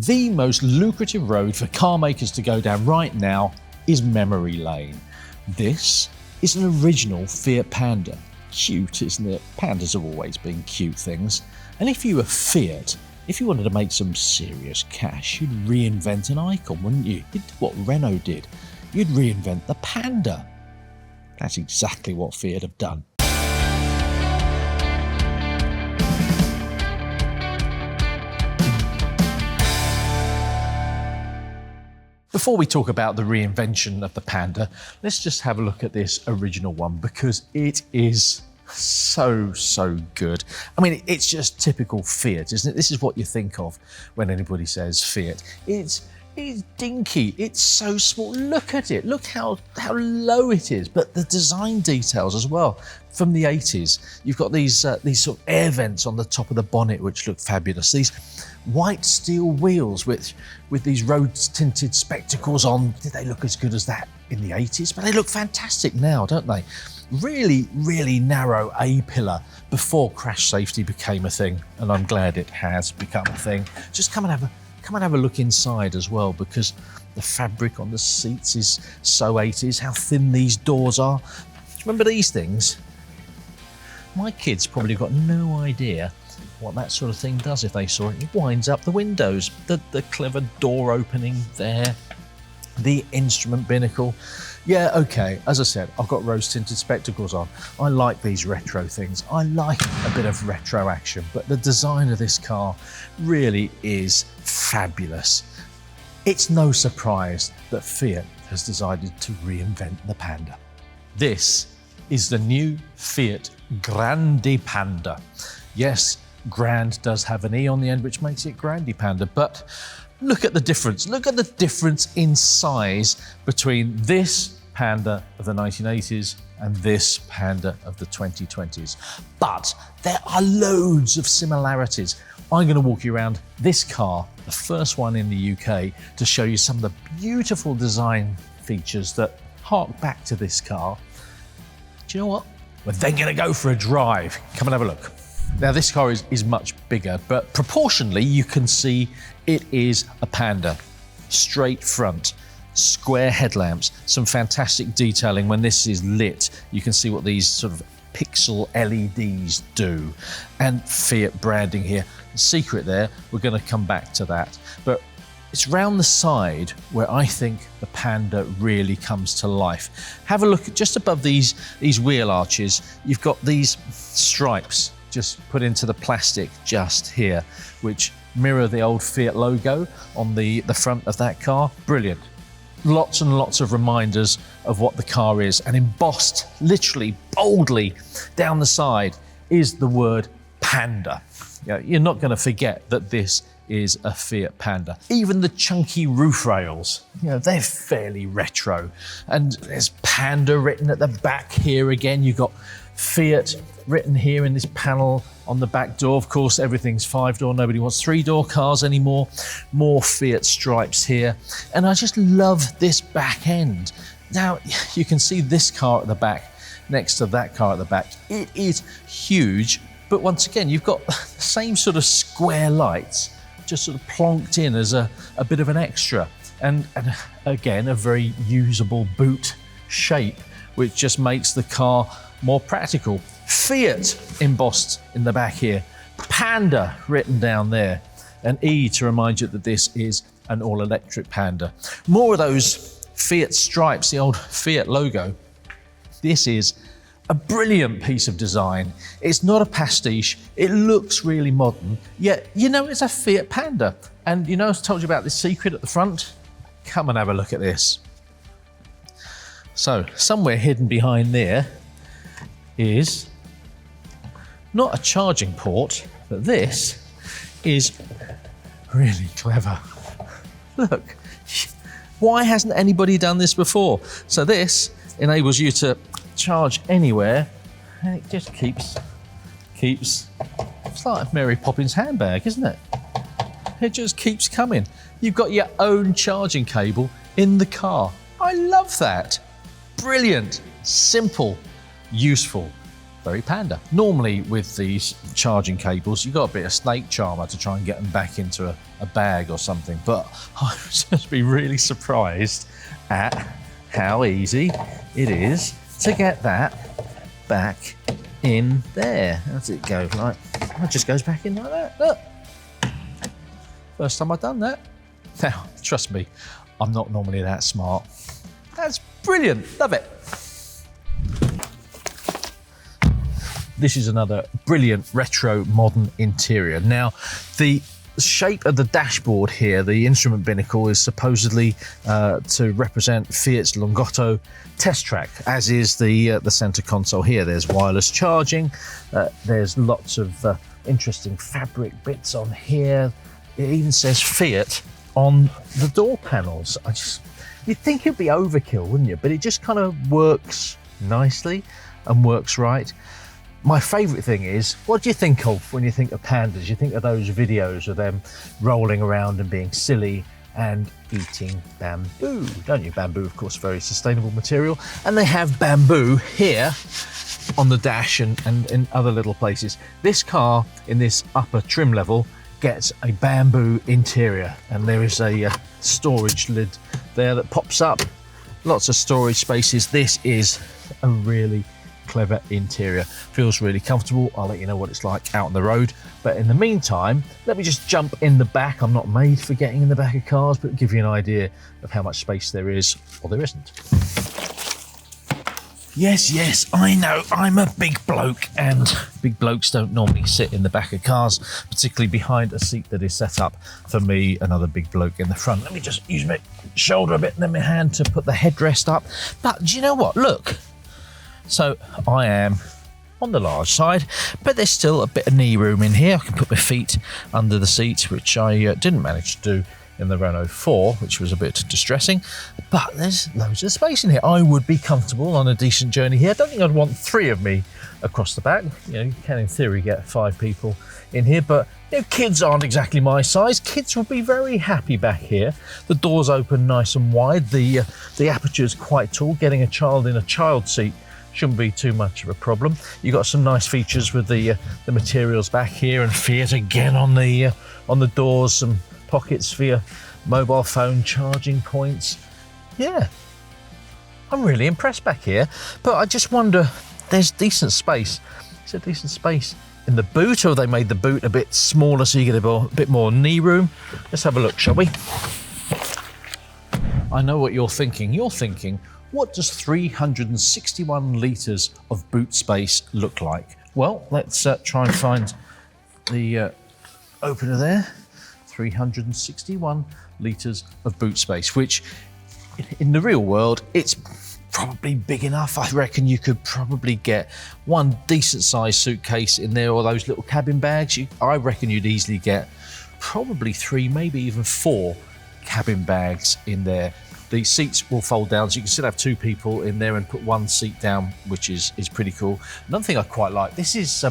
The most lucrative road for car makers to go down right now is memory lane. This is an original Fiat Panda. Cute, isn't it? Pandas have always been cute things. And if you were Fiat, if you wanted to make some serious cash, you'd reinvent an icon, wouldn't you? You'd do what Renault did. You'd reinvent the Panda. That's exactly what Fiat have done. Before we talk about the reinvention of the Panda, let's just have a look at this original one because it is so good. I mean, it's just typical Fiat, isn't it? This is what you think of when anybody says Fiat. It's dinky, it's so small. Look at it, look how low it is, but the design details as well. From the 80s, you've got these sort of air vents on the top of the bonnet which look fabulous. These white steel wheels with these rose-tinted spectacles on. Did they look as good as that in the 80s? But they look fantastic now, don't they? Really narrow A-pillar before crash safety became a thing, and I'm glad it has become a thing. Just come and have a look inside as well, because the fabric on the seats is so 80s. How thin these doors are. Do you remember these things? My kids probably got no idea what that sort of thing does if they saw it. It winds up the windows, the clever door opening there, the instrument binnacle. Yeah, okay, as I said, I've got rose-tinted spectacles on. I like these retro things. I like a bit of retro action, but the design of this car really is fabulous. It's no surprise that Fiat has decided to reinvent the Panda. This is the new Fiat Grande Panda. Yes, Grand does have an E on the end, which makes it Grande Panda, but look at the difference. Look at the difference in size between this Panda of the 1980s and this Panda of the 2020s. But there are loads of similarities. I'm going to walk you around this car, the first one in the UK, to show you some of the beautiful design features that hark back to this car. Do you know what? We're then going to go for a drive. Come and have a look. Now, this car is much bigger, but proportionally, you can see it is a Panda. Straight front, square headlamps, some fantastic detailing. When this is lit, you can see what these sort of pixel LEDs do. And Fiat branding here. The secret there, we're going to come back to that. But it's round the side where I think the Panda really comes to life. Have a look at just above these wheel arches. You've got these stripes just put into the plastic just here, which mirror the old Fiat logo on the front of that car. Brilliant. Lots and lots of reminders of what the car is, and embossed literally boldly down the side is the word Panda. You're not going to forget that this is a Fiat Panda. Even the chunky roof rails, they're fairly retro. And there's Panda written at the back here again. You've got Fiat written here in this panel on the back door. Of course, everything's 5-door. Nobody wants 3-door cars anymore. More Fiat stripes here. And I just love this back end. Now, you can see this car at the back next to that car at the back. It is huge, but once again, you've got the same sort of square lights just sort of plonked in as a bit of an extra. And again, a very usable boot shape, which just makes the car more practical. Fiat embossed in the back here, Panda written down there, and E to remind you that this is an all-electric Panda. More of those Fiat stripes, the old Fiat logo. This is a brilliant piece of design. It's not a pastiche, it looks really modern, yet it's a Fiat Panda. And I told you about this secret at the front? Come and have a look at this. So, somewhere hidden behind there is not a charging port, but this is really clever. Look, why hasn't anybody done this before? So this enables you to charge anywhere, and it just keeps, it's like Mary Poppins handbag, isn't it? It just keeps coming. You've got your own charging cable in the car. I love that. Brilliant, simple, useful. very Panda. Normally with these charging cables, you've got a bit of snake charmer to try and get them back into a bag or something, but I was just be really surprised at how easy it is to get that back in there. How does it go? Like, it just goes back in like that. Look. First time I've done that. Now, trust me, I'm not normally that smart. That's brilliant. Love it. This is another brilliant retro modern interior. Now, the shape of the dashboard here, the instrument binnacle, is supposedly to represent Fiat's Lungotto test track, as is the center console here. There's wireless charging. There's lots of interesting fabric bits on here. It even says Fiat on the door panels. You'd think it'd be overkill, wouldn't you? But it just kind of works nicely and works right. My favourite thing is, what do you think of when you think of pandas? You think of those videos of them rolling around and being silly and eating bamboo, don't you? Bamboo, of course, very sustainable material. And they have bamboo here on the dash and in other little places. This car, in this upper trim level, gets a bamboo interior. And there is a storage lid there that pops up. Lots of storage spaces. This is a really clever interior. Feels really comfortable. I'll let you know what it's like out on the road. But in the meantime, let me just jump in the back. I'm not made for getting in the back of cars, but give you an idea of how much space there is or there isn't. Yes, I know, I'm a big bloke, and big blokes don't normally sit in the back of cars, particularly behind a seat that is set up for me, another big bloke in the front. Let me just use my shoulder a bit and then my hand to put the headrest up. But do you know what? Look. So I am on the large side, but there's still a bit of knee room in here. I can put my feet under the seat, which I didn't manage to do in the Renault 4, which was a bit distressing, but there's loads of space in here. I would be comfortable on a decent journey here. I don't think I'd want 3 of me across the back. You know, you can in theory get 5 people in here, but you know, kids aren't exactly my size. Kids would be very happy back here. The doors open nice and wide. The aperture's quite tall. Getting a child in a child seat shouldn't be too much of a problem. You've got some nice features with the materials back here, and Fiat again on the doors, some pockets for your mobile phone charging points. Yeah, I'm really impressed back here, but I just wonder, there's decent space. Is there decent space in the boot, or have they made the boot a bit smaller so you get a bit more knee room? Let's have a look, shall we? I know what you're thinking. You're thinking, what does 361 litres of boot space look like? Well, let's try and find the opener there. 361 litres of boot space, which in the real world, it's probably big enough. I reckon you could probably get one decent sized suitcase in there, or those little cabin bags. I reckon you'd easily get probably 3, maybe even 4 cabin bags in there. The seats will fold down, so you can still have 2 people in there and put 1 seat down, which is pretty cool. Another thing I quite like, this is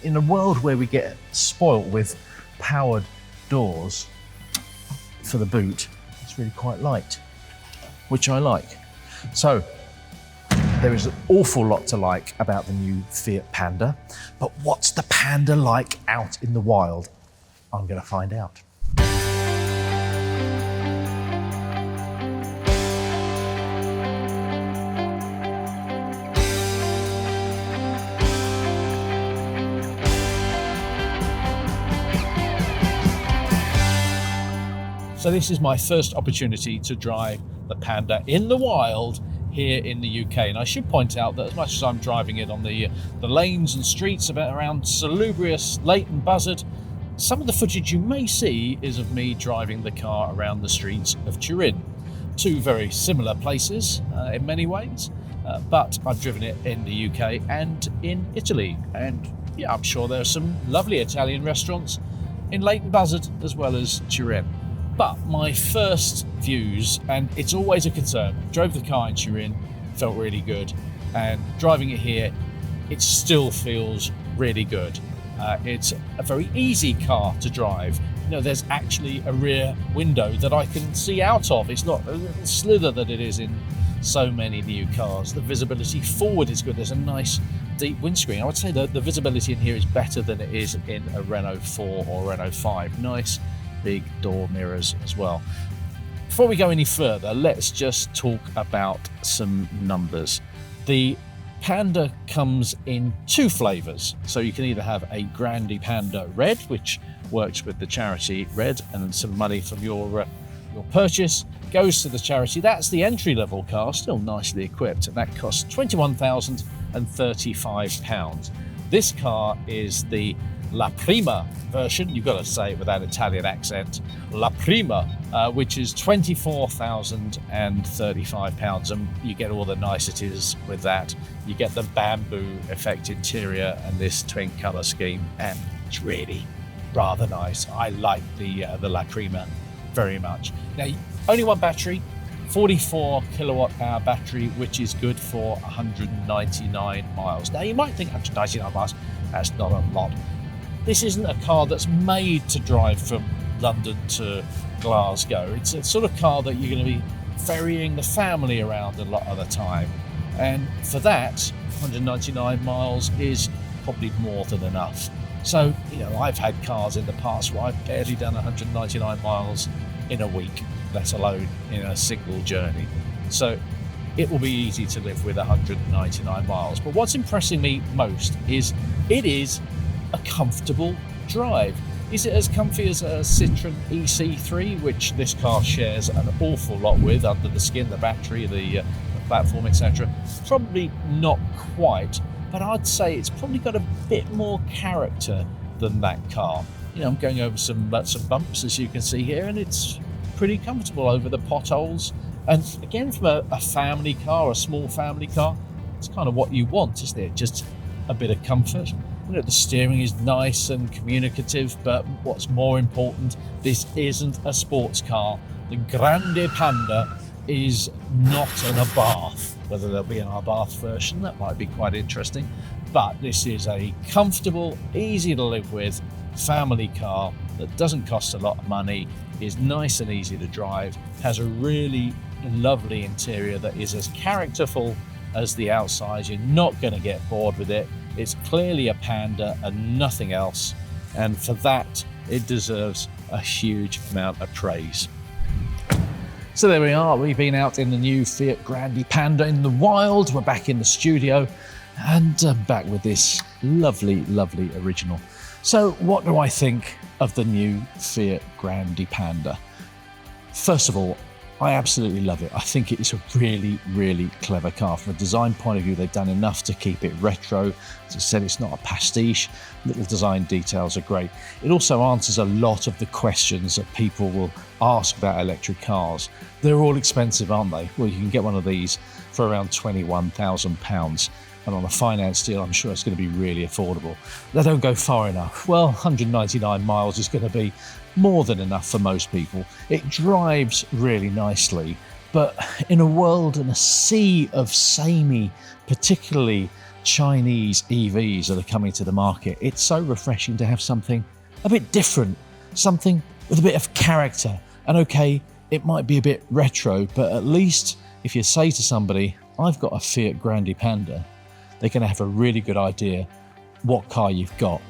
in a world where we get spoilt with powered doors for the boot, it's really quite light, which I like. So there is an awful lot to like about the new Fiat Panda, but what's the Panda like out in the wild? I'm going to find out. So this is my first opportunity to drive the Panda in the wild here in the UK. And I should point out that as much as I'm driving it on the lanes and streets around salubrious Leighton Buzzard, some of the footage you may see is of me driving the car around the streets of Turin. 2 very similar places in many ways, but I've driven it in the UK and in Italy. And yeah, I'm sure there are some lovely Italian restaurants in Leighton Buzzard as well as Turin. But my first views, and it's always a concern, drove the car in Turin, felt really good, and driving it here, it still feels really good. It's a very easy car to drive. You know, there's actually a rear window that I can see out of. It's not a little slither that it is in so many new cars. The visibility forward is good. There's a nice deep windscreen. I would say the visibility in here is better than it is in a Renault 4 or Renault 5. Nice big door mirrors as well. Before we go any further, let's just talk about some numbers. The Panda comes in two flavours, so you can either have a Grande Panda Red, which works with the charity Red, and some money from your purchase goes to the charity. That's the entry-level car, still nicely equipped, and that costs £21,035. This car is the La Prima version. You've got to say it with that Italian accent. La Prima, which is £24,035, and you get all the niceties with that. You get the bamboo effect interior and this twin colour scheme, and it's really rather nice. I like the La Prima very much. Now, only one battery, 44 kilowatt hour battery, which is good for 199 miles. Now, you might think 199 miles, that's not a lot. This isn't a car that's made to drive from London to Glasgow. It's a sort of car that you're going to be ferrying the family around a lot of the time. And for that, 199 miles is probably more than enough. So, I've had cars in the past where I've barely done 199 miles in a week, let alone in a single journey. So it will be easy to live with 199 miles. But what's impressing me most is it is a comfortable drive. Is it as comfy as a Citroen EC3, which this car shares an awful lot with under the skin, the battery, the platform, etc.? Probably not quite, but I'd say it's probably got a bit more character than that car. I'm going over some bumps, as you can see here, and it's pretty comfortable over the potholes. And again, from a family car, a small family car, it's kind of what you want, isn't it? Just a bit of comfort. The steering is nice and communicative, but what's more important, this isn't a sports car. The Grande Panda is not an Abarth. Whether there'll be an Abarth version, that might be quite interesting. But this is a comfortable, easy to live with family car that doesn't cost a lot of money, is nice and easy to drive, has a really lovely interior that is as characterful as the outside. You're not going to get bored with it. It's clearly a Panda and nothing else, and for that it deserves a huge amount of praise. So there we are, we've been out in the new Fiat Grande Panda in the wild. We're back in the studio and back with this lovely original. So what do I think of the new Fiat Grande Panda? First of all, I absolutely love it. I think it is a really clever car. From a design point of view, they've done enough to keep it retro. As I said, it's not a pastiche. Little design details are great. It also answers a lot of the questions that people will ask about electric cars. They're all expensive, aren't they? Well, you can get one of these for around £21,000. And on a finance deal, I'm sure it's going to be really affordable. They don't go far enough. Well, 199 miles is going to be more than enough for most people. It drives really nicely, but in a world and a sea of samey, particularly Chinese EVs that are coming to the market, it's so refreshing to have something a bit different, something with a bit of character. And okay, it might be a bit retro, but at least if you say to somebody, I've got a Fiat Grande Panda, they're going to have a really good idea what car you've got.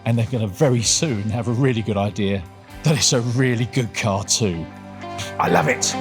And they're going to very soon have a really good idea that it's a really good car too. I love it.